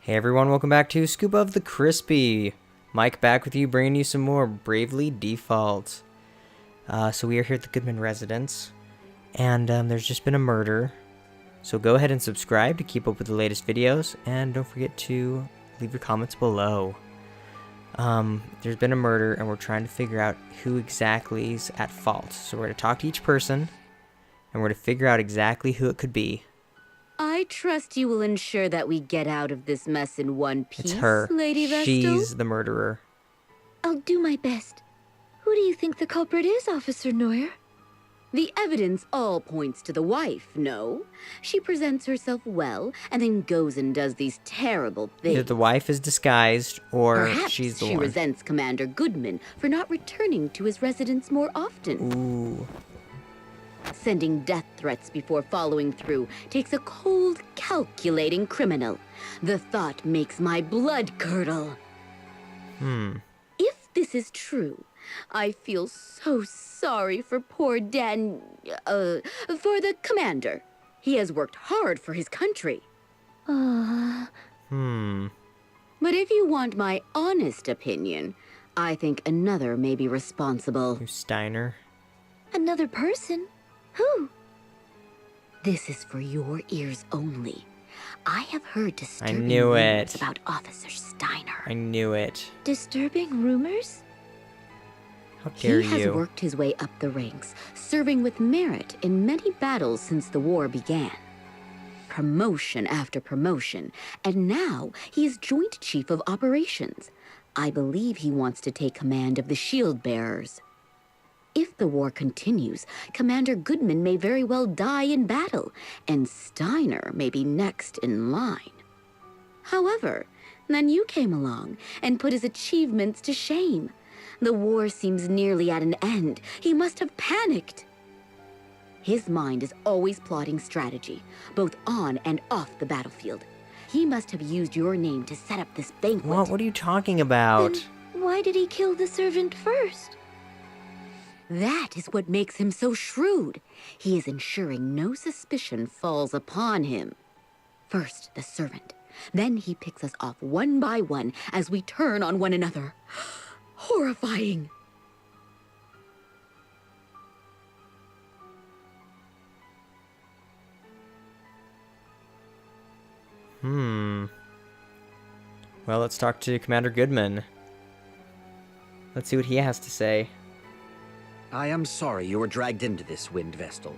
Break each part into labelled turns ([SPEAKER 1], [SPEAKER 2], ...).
[SPEAKER 1] Hey everyone, welcome back to Scoop of the Crispy. Mike back with you, bringing you some more Bravely Default. So we are here at the Goodman residence, and there's just been a murder. So go ahead and subscribe to keep up with the latest videos, and don't forget to leave your comments below. There's been a murder, and we're trying to figure out who exactly is at fault. So we're going to talk to each person, and we're going to figure out exactly who it could be.
[SPEAKER 2] I trust you will ensure that we get out of this mess in one piece,
[SPEAKER 1] It's her.
[SPEAKER 2] Lady Vestal.
[SPEAKER 1] She's the murderer.
[SPEAKER 3] I'll do my best. Who do you think the culprit is, Officer Neuer?
[SPEAKER 2] The evidence all points to the wife, no? She presents herself well, and then goes and does these terrible things.
[SPEAKER 1] Either the wife is disguised, or
[SPEAKER 2] Perhaps
[SPEAKER 1] she's the
[SPEAKER 2] she
[SPEAKER 1] one.
[SPEAKER 2] resents Commander Goodman for not returning to his residence more often.
[SPEAKER 1] Ooh.
[SPEAKER 2] Sending death threats before following through takes a cold, calculating criminal. The thought makes my blood curdle. If this is true, I feel so sorry for poor for the commander. He has worked hard for his country. But if you want my honest opinion, I think another may be responsible.
[SPEAKER 1] Who's Steiner?
[SPEAKER 3] Another person? Who?
[SPEAKER 2] This is for your ears only. I have heard disturbing
[SPEAKER 1] knew
[SPEAKER 2] rumors
[SPEAKER 1] it.
[SPEAKER 2] about Officer Steiner.
[SPEAKER 1] I knew it.
[SPEAKER 3] Disturbing rumors?
[SPEAKER 1] How dare
[SPEAKER 2] He has
[SPEAKER 1] you?
[SPEAKER 2] worked his way up the ranks, serving with merit in many battles since the war began. Promotion after promotion, and now he is Joint Chief of Operations. I believe he wants to take command of the Shieldbearers. If the war continues, Commander Goodman may very well die in battle, and Steiner may be next in line. However, then you came along and put his achievements to shame. The war seems nearly at an end. He must have panicked. His mind is always plotting strategy, both on and off the battlefield. He must have used your name to set up this banquet.
[SPEAKER 1] What are you talking about?
[SPEAKER 3] Then why did he kill the servant first?
[SPEAKER 2] That is what makes him so shrewd. He is ensuring no suspicion falls upon him. First, the servant. Then he picks us off one by one as we turn on one another. Horrifying.
[SPEAKER 1] Well, let's talk to Commander Goodman. Let's see what he has to say.
[SPEAKER 4] I am sorry you were dragged into this, Wind Vestal.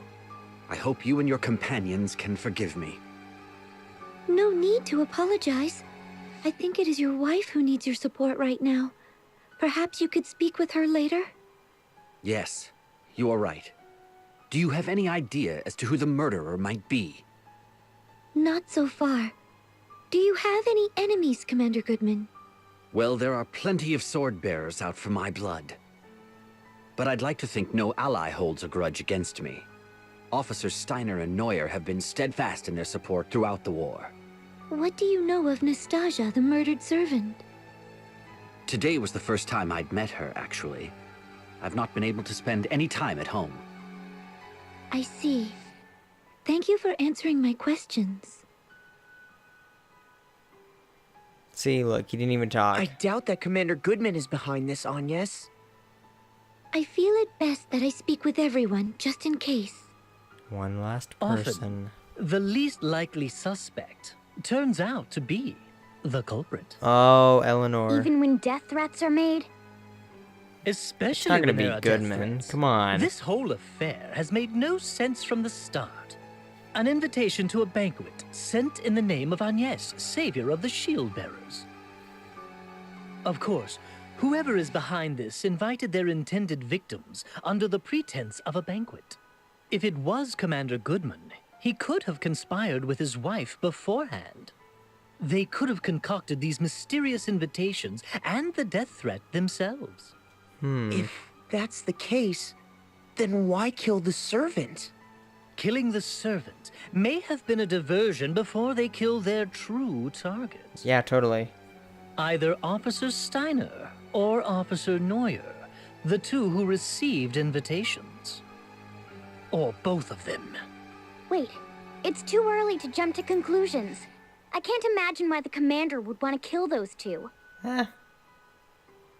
[SPEAKER 4] I hope you and your companions can forgive me.
[SPEAKER 3] No need to apologize. I think it is your wife who needs your support right now. Perhaps you could speak with her later?
[SPEAKER 4] Yes, you are right. Do you have any idea as to who the murderer might be?
[SPEAKER 3] Not so far. Do you have any enemies, Commander Goodman?
[SPEAKER 4] Well, there are plenty of sword bearers out for my blood. But I'd like to think no ally holds a grudge against me. Officers Steiner and Neuer have been steadfast in their support throughout the war.
[SPEAKER 3] What do you know of Nastasia, the murdered servant?
[SPEAKER 4] Today was the first time I'd met her, actually. I've not been able to spend any time at home.
[SPEAKER 3] I see. Thank you for answering my questions.
[SPEAKER 1] See, look, he didn't even talk.
[SPEAKER 5] I doubt that Commander Goodman is behind this, Agnes.
[SPEAKER 3] I feel it best that I speak with everyone, just in case.
[SPEAKER 1] One last
[SPEAKER 6] Often,
[SPEAKER 1] person.
[SPEAKER 6] the least likely suspect turns out to be the culprit.
[SPEAKER 1] Oh, Eleanor.
[SPEAKER 7] Even when death threats are made?
[SPEAKER 6] Especially
[SPEAKER 1] It's not gonna
[SPEAKER 6] when
[SPEAKER 1] be
[SPEAKER 6] there are death
[SPEAKER 1] Goodman.
[SPEAKER 6] threats.
[SPEAKER 1] Come on.
[SPEAKER 6] This whole affair has made no sense from the start. An invitation to a banquet sent in the name of Agnes, savior of the Shieldbearers. Of course, whoever is behind this invited their intended victims under the pretense of a banquet. If it was Commander Goodman, he could have conspired with his wife beforehand. They could have concocted these mysterious invitations and the death threat themselves.
[SPEAKER 5] If that's the case, then why kill the servant?
[SPEAKER 6] Killing the servant may have been a diversion before they kill their true target.
[SPEAKER 1] Yeah, totally.
[SPEAKER 6] Either Officer Steiner or Officer Neuer, the two who received invitations. Or both of them.
[SPEAKER 7] Wait, it's too early to jump to conclusions. I can't imagine why the commander would want to kill those two.
[SPEAKER 1] Eh.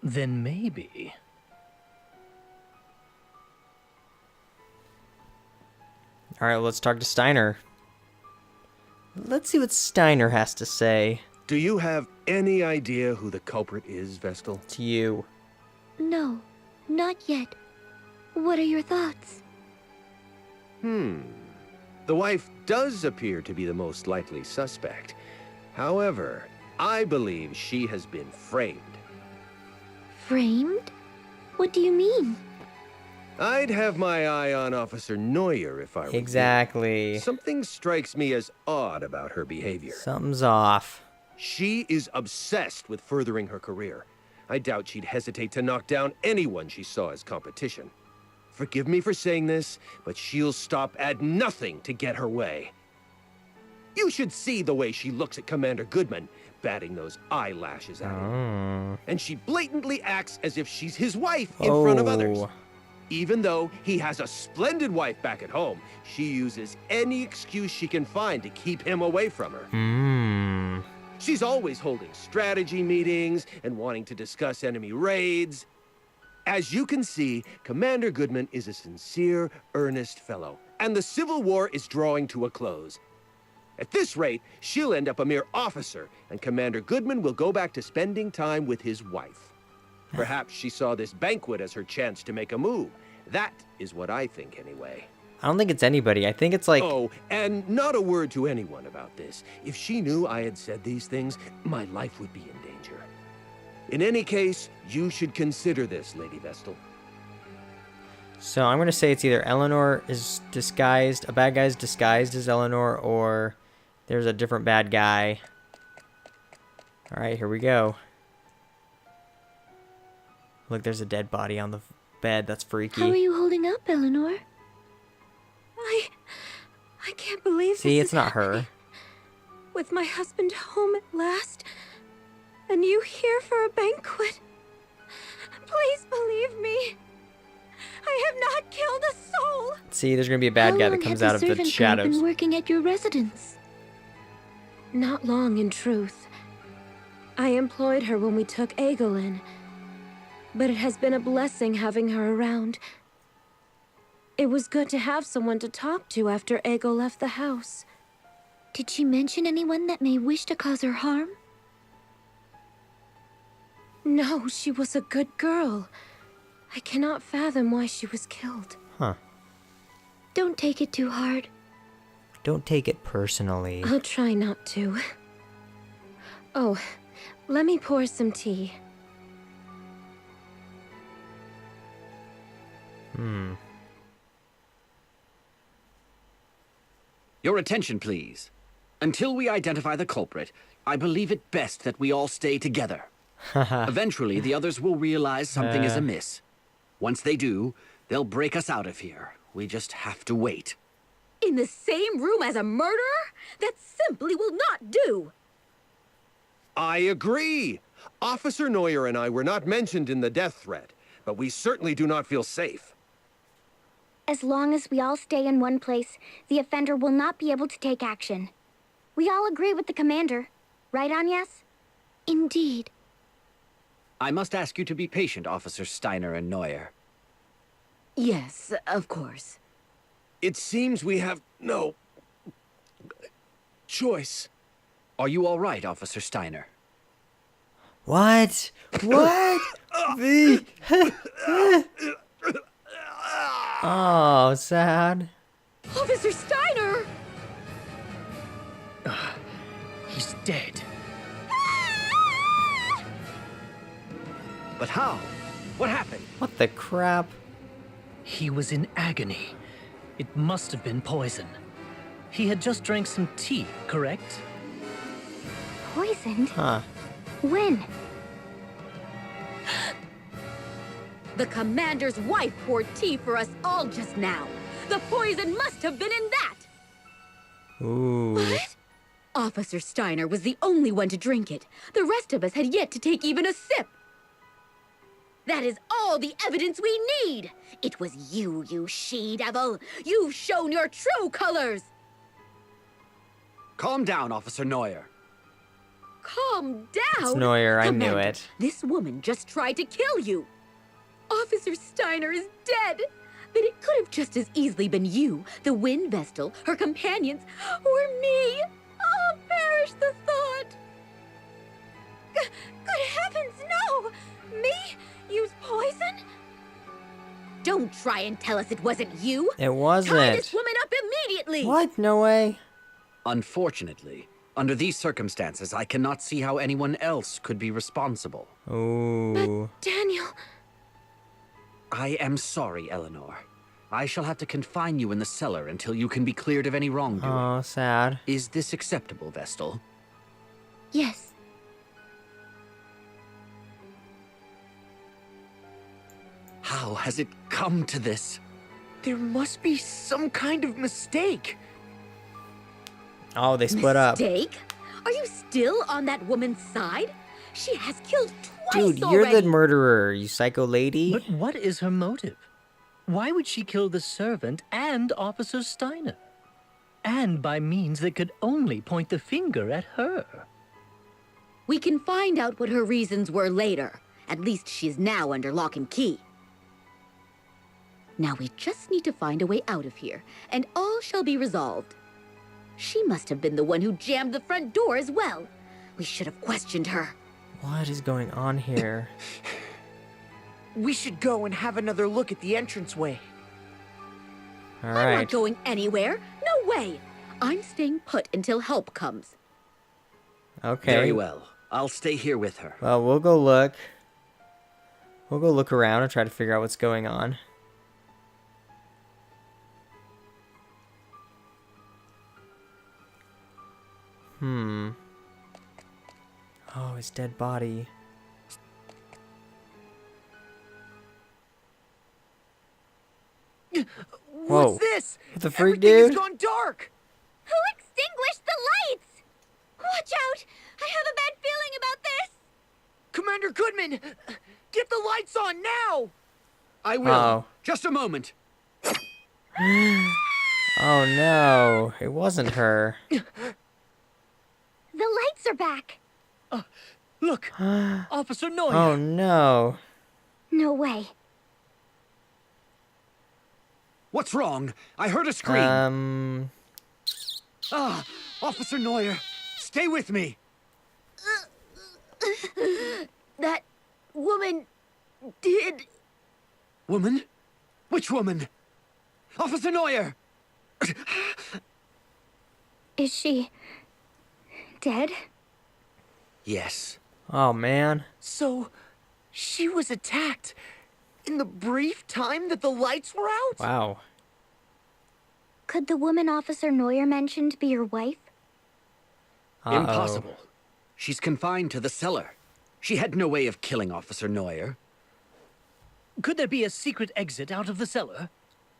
[SPEAKER 6] Then maybe...
[SPEAKER 1] Alright, let's talk to Steiner. Let's see what Steiner has to say.
[SPEAKER 8] Do you have any idea who the culprit is, Vestal?
[SPEAKER 1] To you.
[SPEAKER 3] No, not yet. What are your thoughts?
[SPEAKER 8] The wife does appear to be the most likely suspect. However, I believe she has been framed.
[SPEAKER 3] Framed? What do you mean?
[SPEAKER 8] I'd have my eye on Officer Neuer if I were you.
[SPEAKER 1] Exactly.
[SPEAKER 8] Something strikes me as odd about her behavior.
[SPEAKER 1] Something's off.
[SPEAKER 8] She is obsessed with furthering her career. I doubt she'd hesitate to knock down anyone she saw as competition. Forgive me for saying this, but she'll stop at nothing to get her way. You should see the way she looks at Commander Goodman, batting those eyelashes at him. And she blatantly acts as if she's his wife in front of others.
[SPEAKER 1] Oh.
[SPEAKER 8] Even though he has a splendid wife back at home, she uses any excuse she can find to keep him away from her. She's always holding strategy meetings and wanting to discuss enemy raids. As you can see, Commander Goodman is a sincere, earnest fellow, and the Civil War is drawing to a close. At this rate, she'll end up a mere officer, and Commander Goodman will go back to spending time with his wife. Perhaps she saw this banquet as her chance to make a move. That is what I think, anyway.
[SPEAKER 1] I don't think it's anybody. I think it's like...
[SPEAKER 8] Oh, and not a word to anyone about this. If she knew I had said these things, my life would be in danger. In any case, you should consider this, Lady Vestal.
[SPEAKER 1] So I'm going to say it's either Eleanor is disguised, a bad guy's disguised as Eleanor, or there's a different bad guy. Alright, here we go. Look, there's a dead body on the bed. That's freaky.
[SPEAKER 3] How are you holding up, Eleanor?
[SPEAKER 9] I can't believe
[SPEAKER 1] See,
[SPEAKER 9] this
[SPEAKER 1] it's
[SPEAKER 9] is
[SPEAKER 1] not
[SPEAKER 9] happening.
[SPEAKER 1] her.
[SPEAKER 9] With my husband home at last, and you here for a banquet. Please believe me. I have not killed a soul.
[SPEAKER 1] See, there's going to be a bad guy that comes out of the
[SPEAKER 3] How long have the servant girl
[SPEAKER 1] shadows.
[SPEAKER 3] been working at your residence?
[SPEAKER 9] Not long, in truth. I employed her when we took Egel in, but it has been a blessing having her around. It was good to have someone to talk to after Egel left the house.
[SPEAKER 3] Did she mention anyone that may wish to cause her harm?
[SPEAKER 9] No, she was a good girl. I cannot fathom why she was killed.
[SPEAKER 1] Huh.
[SPEAKER 3] Don't take it too hard.
[SPEAKER 1] Don't take it personally.
[SPEAKER 9] I'll try not to. Oh, let me pour some tea.
[SPEAKER 4] Your attention, please. Until we identify the culprit, I believe it best that we all stay together. Eventually, the others will realize something is amiss. Once they do, they'll break us out of here. We just have to wait.
[SPEAKER 2] In the same room as a murderer? That simply will not do!
[SPEAKER 8] I agree. Officer Neuer and I were not mentioned in the death threat, but we certainly do not feel safe.
[SPEAKER 7] As long as we all stay in one place, the offender will not be able to take action. We all agree with the commander. Right, Agnes?
[SPEAKER 3] Indeed.
[SPEAKER 4] I must ask you to be patient, Officer Steiner and Neuer.
[SPEAKER 2] Yes, of course.
[SPEAKER 8] It seems we have no choice.
[SPEAKER 4] Are you all right, Officer Steiner?
[SPEAKER 1] What? What? Oh, sad.
[SPEAKER 2] Officer Steiner!
[SPEAKER 6] He's dead.
[SPEAKER 4] But how? What happened?
[SPEAKER 1] What the crap?
[SPEAKER 6] He was in agony. It must have been poison. He had just drank some tea, correct?
[SPEAKER 7] Poisoned?
[SPEAKER 1] Huh.
[SPEAKER 7] When?
[SPEAKER 2] The commander's wife poured tea for us all just now. The poison must have been in that!
[SPEAKER 1] Ooh.
[SPEAKER 2] What? Officer Steiner was the only one to drink it. The rest of us had yet to take even a sip. That is all the evidence we need! It was you, you she-devil! You've shown your true colors!
[SPEAKER 4] Calm down, Officer Neuer.
[SPEAKER 2] calm down.
[SPEAKER 1] It's Neuer, I knew
[SPEAKER 2] Commander,
[SPEAKER 1] it.
[SPEAKER 2] This woman just tried to kill you. Officer Steiner is dead. But it could have just as easily been you, the Wind Vestal, her companions, or me. Oh, perish the thought.
[SPEAKER 3] Good heavens, no! Me? Use poison?
[SPEAKER 2] Don't try and tell us it wasn't you.
[SPEAKER 1] It
[SPEAKER 2] Tie
[SPEAKER 1] wasn't.
[SPEAKER 2] this woman up immediately.
[SPEAKER 1] What? No way.
[SPEAKER 4] Unfortunately, under these circumstances, I cannot see how anyone else could be responsible.
[SPEAKER 1] Ooh.
[SPEAKER 9] Daniel,
[SPEAKER 4] I am sorry, Eleanor. I shall have to confine you in the cellar until you can be cleared of any wrongdoing.
[SPEAKER 1] Oh, sad.
[SPEAKER 4] Is this acceptable, Vestal?
[SPEAKER 3] Yes.
[SPEAKER 4] How has it come to this?
[SPEAKER 5] There must be some kind of mistake.
[SPEAKER 1] Oh, they split up.
[SPEAKER 2] Mistake? Are you still on that woman's side? She has killed twice
[SPEAKER 1] Dude,
[SPEAKER 2] already.
[SPEAKER 1] you're the murderer, you psycho lady.
[SPEAKER 6] But what is her motive? Why would she kill the servant and Officer Steiner? And by means that could only point the finger at her.
[SPEAKER 2] We can find out what her reasons were later. At least she's now under lock and key. Now we just need to find a way out of here, and all shall be resolved. She must have been the one who jammed the front door as well. We should have questioned her.
[SPEAKER 1] What is going on here?
[SPEAKER 5] We should go and have another look at the entranceway.
[SPEAKER 1] All
[SPEAKER 2] I'm
[SPEAKER 1] right.
[SPEAKER 2] not going anywhere. No way. I'm staying put until help comes.
[SPEAKER 1] Okay.
[SPEAKER 4] Very well. I'll stay here with her.
[SPEAKER 1] Well, we'll go look. We'll go look around and try to figure out what's going on. Oh, his dead body. Whoa.
[SPEAKER 5] What's this?
[SPEAKER 1] What the freak,
[SPEAKER 5] Everything has
[SPEAKER 1] dude?
[SPEAKER 5] gone dark.
[SPEAKER 3] Who extinguished the lights? Watch out! I have a bad feeling about this!
[SPEAKER 5] Commander Goodman, get the lights on now!
[SPEAKER 4] I will.
[SPEAKER 1] Oh.
[SPEAKER 4] Just a moment.
[SPEAKER 1] Oh no, it wasn't her.
[SPEAKER 3] The lights are back.
[SPEAKER 6] Look, Officer Neuer.
[SPEAKER 1] Oh no.
[SPEAKER 3] No way.
[SPEAKER 4] What's wrong? I heard a scream. Ah, Officer Neuer, stay with me.
[SPEAKER 2] That woman did...
[SPEAKER 4] Woman? Which woman? Officer Neuer!
[SPEAKER 3] Is she... dead?
[SPEAKER 4] Yes.
[SPEAKER 1] Oh man.
[SPEAKER 5] So, she was attacked in the brief time that the lights were out?
[SPEAKER 1] Wow.
[SPEAKER 3] Could the woman Officer Neuer mentioned be your wife?
[SPEAKER 1] Uh-oh.
[SPEAKER 4] Impossible. She's confined to the cellar. She had no way of killing Officer Neuer.
[SPEAKER 6] Could there be a secret exit out of the cellar?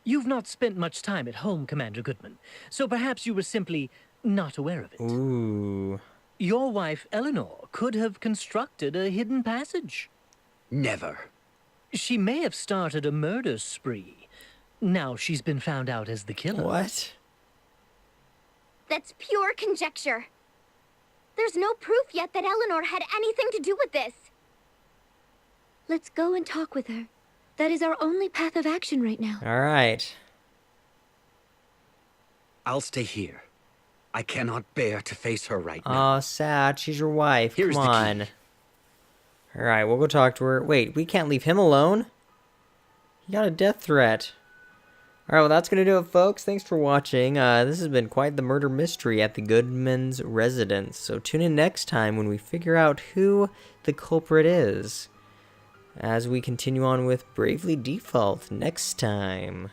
[SPEAKER 6] You've not spent much time at home, Commander Goodman, so perhaps you were simply not aware of it.
[SPEAKER 1] Ooh.
[SPEAKER 6] Your wife, Eleanor, could have constructed a hidden passage.
[SPEAKER 4] Never.
[SPEAKER 6] She may have started a murder spree. Now she's been found out as the killer.
[SPEAKER 1] What?
[SPEAKER 3] That's pure conjecture. There's no proof yet that Eleanor had anything to do with this.
[SPEAKER 9] let's go and talk with her. That is our only path of action right now.
[SPEAKER 1] All right.
[SPEAKER 4] I'll stay here. I cannot bear to face her right now.
[SPEAKER 1] Oh, sad. She's your wife.
[SPEAKER 4] Here's
[SPEAKER 1] Come
[SPEAKER 4] the
[SPEAKER 1] on.
[SPEAKER 4] key.
[SPEAKER 1] All right, we'll go talk to her. Wait, we can't leave him alone? He got a death threat. All right, well, that's going to do it, folks. Thanks for watching. This has been quite the murder mystery at the Goodman's residence. So tune in next time when we figure out who the culprit is, as we continue on with Bravely Default next time.